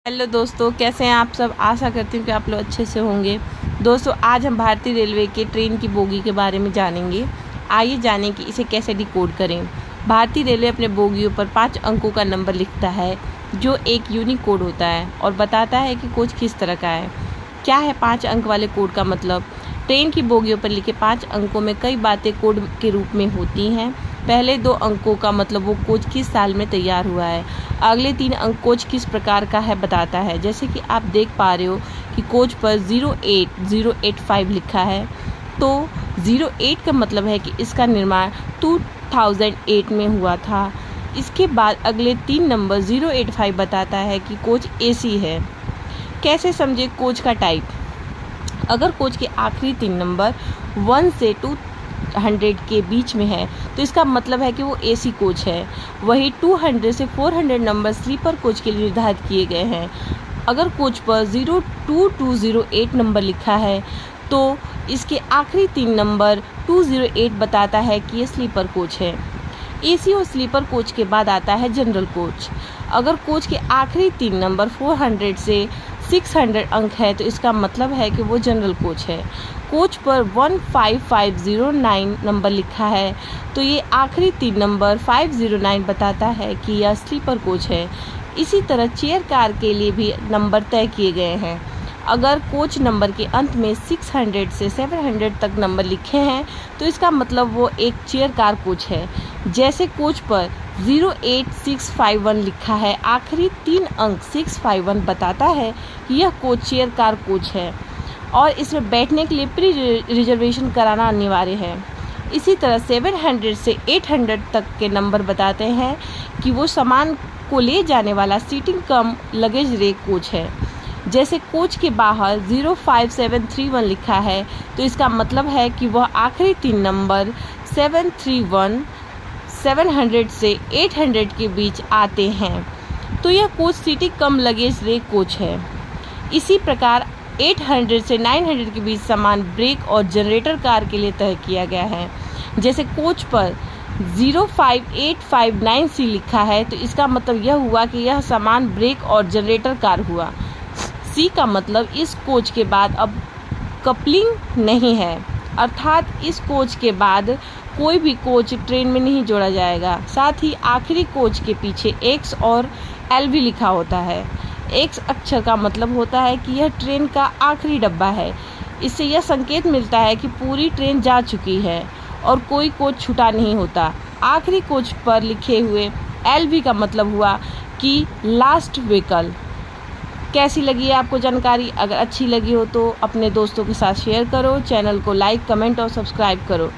Hello दोस्तों, कैसे हैं आप सब। आशा करती हूँ कि आप लोग अच्छे से होंगे। दोस्तों, आज हम भारतीय रेलवे के ट्रेन की बोगी के बारे में जानेंगे। आइए जानें कि इसे कैसे डिकोड करें। भारतीय रेलवे अपने बोगियों पर 5 अंकों का नंबर लिखता है, जो एक यूनिक कोड होता है और बताता है कि कोच किस तरह का है। क्या है 5 अंक वाले कोड का मतलब? ट्रेन की बोगियों पर लिखे 5 अंकों में कई बातें कोड के रूप में होती हैं। पहले 2 अंकों का मतलब वो कोच किस साल में तैयार हुआ है। अगले 3 अंक कोच किस प्रकार का है बताता है। जैसे कि आप देख पा रहे हो कि कोच पर 08085 लिखा है, तो 08 का मतलब है कि इसका निर्माण 2008 में हुआ था। इसके बाद अगले 3 नंबर 085 बताता है कि कोच एसी है। कैसे समझे कोच का टाइप? अगर कोच के आखिरी 3 नंबर 1 से 200 के बीच में है तो इसका मतलब है कि वो एसी कोच है। वही 200 से 400 नंबर स्लीपर कोच के लिए निर्धारित किए गए हैं। अगर कोच पर 02208 नंबर लिखा है तो इसके आखिरी 3 नंबर 208 बताता है कि ये स्लीपर कोच है। एसी और स्लीपर कोच के बाद आता है जनरल कोच। अगर कोच के आखिरी 3 नंबर 400 से 600 अंक है तो इसका मतलब है कि वो जनरल कोच है। कोच पर 15509 नंबर लिखा है तो ये आखिरी 3 नंबर 509 बताता है कि यह स्लीपर कोच है। इसी तरह चेयर कार के लिए भी नंबर तय किए गए हैं। अगर कोच नंबर के अंत में 600 से 700 तक नंबर लिखे हैं तो इसका मतलब वो एक चेयर कार कोच है। जैसे कोच पर 08651 लिखा है, आखिरी 3 अंक 651 बताता है कि यह कोच चेयर कार कोच है और इसमें बैठने के लिए प्री रिजर्वेशन कराना अनिवार्य है। इसी तरह 700 से 800 तक के नंबर बताते हैं कि वो सामान को ले जाने वाला सीटिंग कम लगेज रेक कोच है। जैसे कोच के बाहर 05731 लिखा है तो इसका मतलब है कि वह आखिरी 3 नंबर 731 700 से 800 के बीच आते हैं, तो यह कोच सीटिंग कम लगेज रेक कोच है। इसी प्रकार 800 से 900 के बीच सामान ब्रेक और जनरेटर कार के लिए तय किया गया है। जैसे कोच पर 05859C लिखा है तो इसका मतलब यह हुआ कि यह सामान ब्रेक और जनरेटर कार हुआ। सी का मतलब इस कोच के बाद अब कपलिंग नहीं है, अर्थात इस कोच के बाद कोई भी कोच ट्रेन में नहीं जोड़ा जाएगा। साथ ही आखिरी कोच के पीछे एक्स और एल भी लिखा होता है। एक्स अक्षर का मतलब होता है कि यह ट्रेन का आखिरी डब्बा है। इससे यह संकेत मिलता है कि पूरी ट्रेन जा चुकी है और कोई कोच छूटा नहीं होता। आखिरी कोच पर लिखे हुए एल भी का मतलब हुआ कि लास्ट व्हीकल। कैसी लगी है आपको जानकारी? अगर अच्छी लगी हो तो अपने दोस्तों के साथ शेयर करो, चैनल को लाइक, कमेंट और सब्सक्राइब करो।